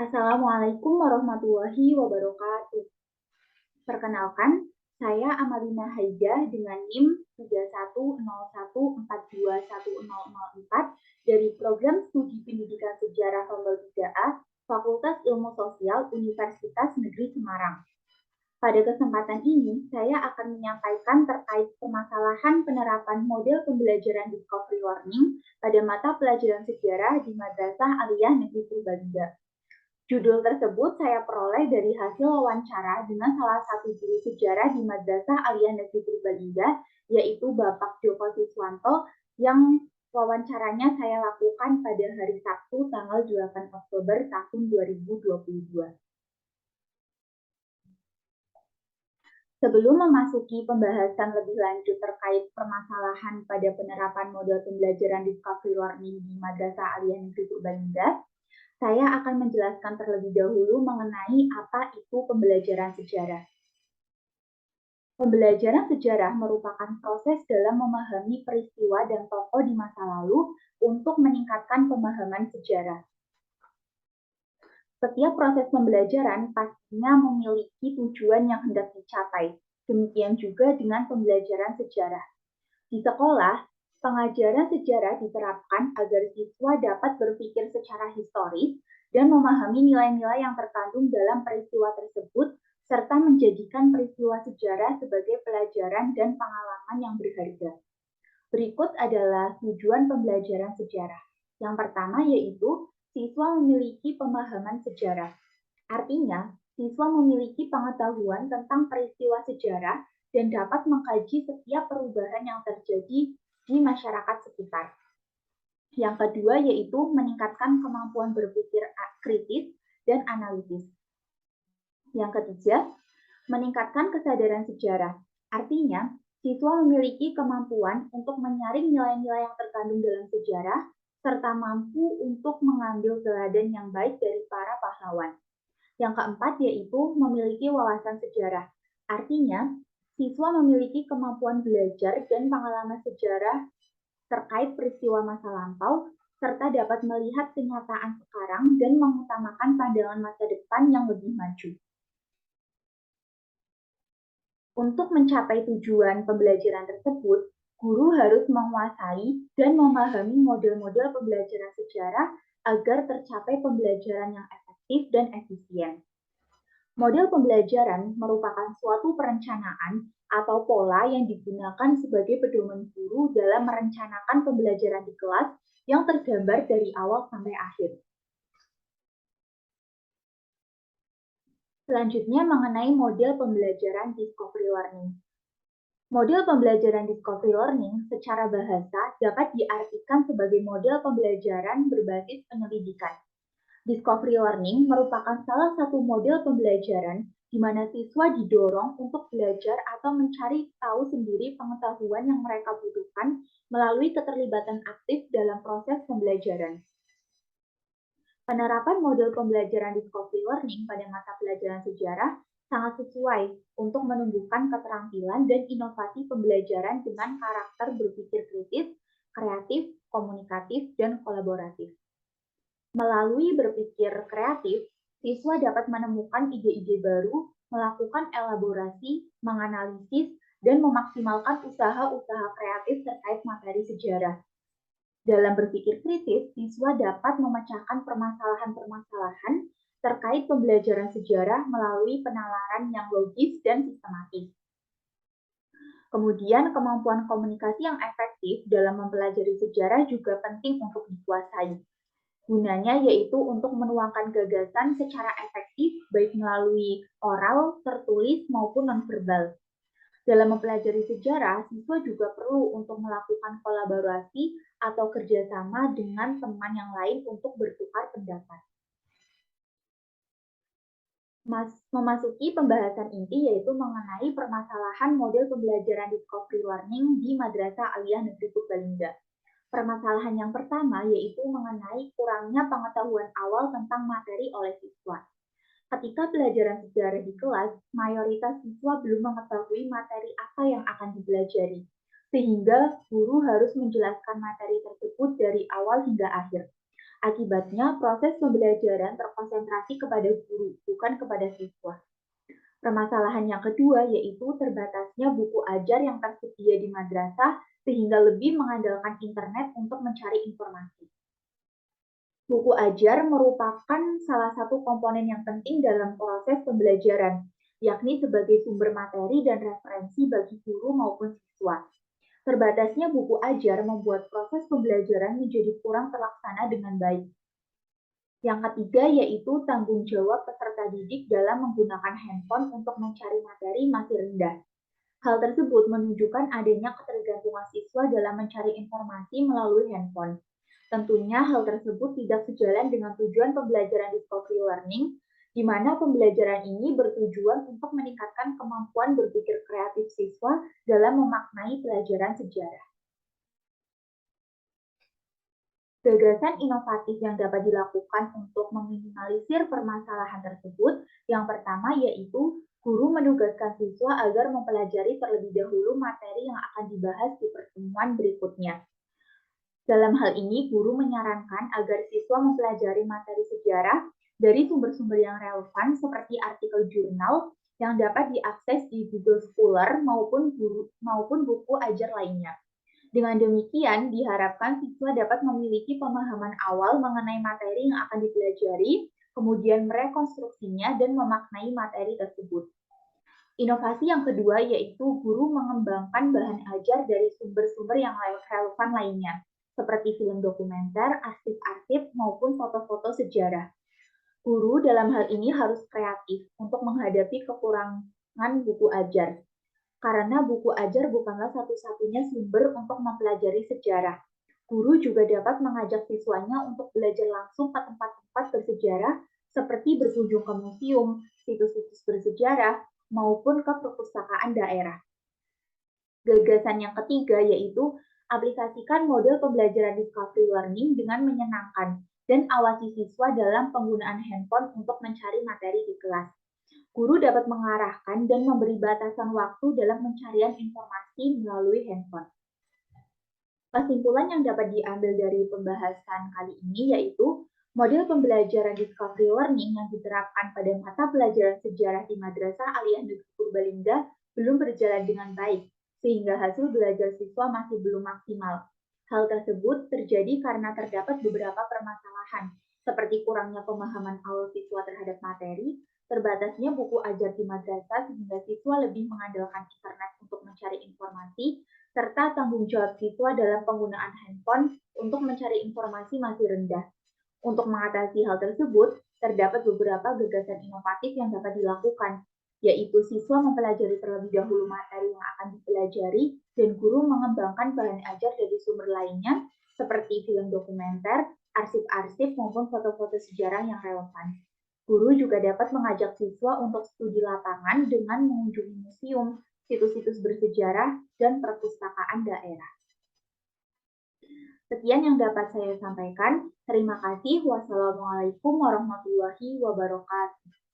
Assalamualaikum warahmatullahi wabarakatuh. Perkenalkan, saya Amalina Haidah dengan NIM 3101421004 dari Program Studi Pendidikan Sejarah Level 3A, Fakultas Ilmu Sosial Universitas Negeri Semarang. Pada kesempatan ini, saya akan menyampaikan terkait permasalahan penerapan model pembelajaran Discovery Learning pada mata pelajaran sejarah di Madrasah Aliyah Negeri Purbalingga. Judul tersebut saya peroleh dari hasil wawancara dengan salah satu guru sejarah di Madrasah Aliyah Negeri Purbalingga, yaitu Bapak Joko Siswanto, yang wawancaranya saya lakukan pada hari Sabtu tanggal 8 Oktober tahun 2022. Sebelum memasuki pembahasan lebih lanjut terkait permasalahan pada penerapan model pembelajaran Discovery Learning di Madrasah Aliyah Negeri Purbalingga, saya akan menjelaskan terlebih dahulu mengenai apa itu pembelajaran sejarah. Pembelajaran sejarah merupakan proses dalam memahami peristiwa dan tokoh di masa lalu untuk meningkatkan pemahaman sejarah. Setiap proses pembelajaran pastinya memiliki tujuan yang hendak dicapai. Demikian juga dengan pembelajaran sejarah. Di sekolah, pengajaran sejarah diterapkan agar siswa dapat berpikir secara historis dan memahami nilai-nilai yang terkandung dalam peristiwa tersebut, serta menjadikan peristiwa sejarah sebagai pelajaran dan pengalaman yang berharga. Berikut adalah tujuan pembelajaran sejarah. Yang pertama yaitu siswa memiliki pemahaman sejarah. Artinya, siswa memiliki pengetahuan tentang peristiwa sejarah dan dapat mengkaji setiap perubahan yang terjadi di masyarakat sekitar. Yang kedua yaitu meningkatkan kemampuan berpikir kritis dan analitis. Yang ketiga, meningkatkan kesadaran sejarah. Artinya, siswa memiliki kemampuan untuk menyaring nilai-nilai yang terkandung dalam sejarah, serta mampu untuk mengambil teladan yang baik dari para pahlawan. Yang keempat yaitu memiliki wawasan sejarah. Artinya, siswa memiliki kemampuan belajar dan pengalaman sejarah terkait peristiwa masa lampau, serta dapat melihat kenyataan sekarang dan mengutamakan pandangan masa depan yang lebih maju. Untuk mencapai tujuan pembelajaran tersebut, guru harus menguasai dan memahami model-model pembelajaran sejarah agar tercapai pembelajaran yang efektif dan efisien. Model pembelajaran merupakan suatu perencanaan atau pola yang digunakan sebagai pedoman guru dalam merencanakan pembelajaran di kelas yang tergambar dari awal sampai akhir. Selanjutnya mengenai model pembelajaran Discovery Learning. Model pembelajaran Discovery Learning secara bahasa dapat diartikan sebagai model pembelajaran berbasis penyelidikan. Discovery Learning merupakan salah satu model pembelajaran di mana siswa didorong untuk belajar atau mencari tahu sendiri pengetahuan yang mereka butuhkan melalui keterlibatan aktif dalam proses pembelajaran. Penerapan model pembelajaran Discovery Learning pada mata pelajaran sejarah sangat sesuai untuk menumbuhkan keterampilan dan inovasi pembelajaran dengan karakter berpikir kritis, kreatif, komunikatif, dan kolaboratif. Melalui berpikir kreatif, siswa dapat menemukan ide-ide baru, melakukan elaborasi, menganalisis, dan memaksimalkan usaha-usaha kreatif terkait materi sejarah. Dalam berpikir kritis, siswa dapat memecahkan permasalahan-permasalahan terkait pembelajaran sejarah melalui penalaran yang logis dan sistematis. Kemudian, kemampuan komunikasi yang efektif dalam mempelajari sejarah juga penting untuk dikuasai. Gunanya yaitu untuk menuangkan gagasan secara efektif baik melalui oral, tertulis, maupun nonverbal. Dalam mempelajari sejarah, siswa juga perlu untuk melakukan kolaborasi atau kerjasama dengan teman yang lain untuk bertukar pendapat. Memasuki pembahasan inti yaitu mengenai permasalahan model pembelajaran Discovery Learning di Madrasah Aliyah Negeri Purbalingga. Permasalahan yang pertama yaitu mengenai kurangnya pengetahuan awal tentang materi oleh siswa. Ketika pelajaran sejarah di kelas, mayoritas siswa belum mengetahui materi apa yang akan dipelajari, sehingga guru harus menjelaskan materi tersebut dari awal hingga akhir. Akibatnya, proses pembelajaran terkonsentrasi kepada guru, bukan kepada siswa. Permasalahan yang kedua yaitu terbatasnya buku ajar yang tersedia di madrasah sehingga lebih mengandalkan internet untuk mencari informasi. Buku ajar merupakan salah satu komponen yang penting dalam proses pembelajaran, yakni sebagai sumber materi dan referensi bagi guru maupun siswa. Terbatasnya buku ajar membuat proses pembelajaran menjadi kurang terlaksana dengan baik. Yang ketiga yaitu tanggung jawab peserta didik dalam menggunakan handphone untuk mencari materi masih rendah. Hal tersebut menunjukkan adanya ketergantungan siswa dalam mencari informasi melalui handphone. Tentunya hal tersebut tidak sejalan dengan tujuan pembelajaran discovery learning, di mana pembelajaran ini bertujuan untuk meningkatkan kemampuan berpikir kreatif siswa dalam memaknai pelajaran sejarah. Gagasan inovatif yang dapat dilakukan untuk meminimalisir permasalahan tersebut, yang pertama yaitu guru menugaskan siswa agar mempelajari terlebih dahulu materi yang akan dibahas di pertemuan berikutnya. Dalam hal ini, guru menyarankan agar siswa mempelajari materi sejarah dari sumber-sumber yang relevan seperti artikel jurnal yang dapat diakses di Google Scholar maupun buku ajar lainnya. Dengan demikian, diharapkan siswa dapat memiliki pemahaman awal mengenai materi yang akan dipelajari, kemudian merekonstruksinya dan memaknai materi tersebut. Inovasi yang kedua yaitu guru mengembangkan bahan ajar dari sumber-sumber yang relevan lainnya, seperti film dokumenter, arsip-arsip, maupun foto-foto sejarah. Guru dalam hal ini harus kreatif untuk menghadapi kekurangan buku ajar, karena buku ajar bukanlah satu-satunya sumber untuk mempelajari sejarah. Guru juga dapat mengajak siswanya untuk belajar langsung ke tempat-tempat bersejarah seperti berkunjung ke museum, situs-situs bersejarah, maupun ke perpustakaan daerah. Gagasan yang ketiga yaitu aplikasikan model pembelajaran discovery learning dengan menyenangkan dan awasi siswa dalam penggunaan handphone untuk mencari materi di kelas. Guru dapat mengarahkan dan memberi batasan waktu dalam pencarian informasi melalui handphone. Kesimpulan yang dapat diambil dari pembahasan kali ini yaitu model pembelajaran discovery learning yang diterapkan pada mata pelajaran sejarah di Madrasah Aliyah Negeri Purbalingga belum berjalan dengan baik, sehingga hasil belajar siswa masih belum maksimal. Hal tersebut terjadi karena terdapat beberapa permasalahan, seperti kurangnya pemahaman awal siswa terhadap materi, terbatasnya buku ajar di madrasah sehingga siswa lebih mengandalkan internet untuk mencari informasi, serta tanggung jawab siswa dalam penggunaan handphone untuk mencari informasi masih rendah. Untuk mengatasi hal tersebut, terdapat beberapa gagasan inovatif yang dapat dilakukan, yaitu siswa mempelajari terlebih dahulu materi yang akan dipelajari dan guru mengembangkan bahan ajar dari sumber lainnya seperti film dokumenter, arsip-arsip maupun foto-foto sejarah yang relevan. Guru juga dapat mengajak siswa untuk studi lapangan dengan mengunjungi museum, situs-situs bersejarah, dan perpustakaan daerah. Sekian yang dapat saya sampaikan. Terima kasih. Wassalamualaikum warahmatullahi wabarakatuh.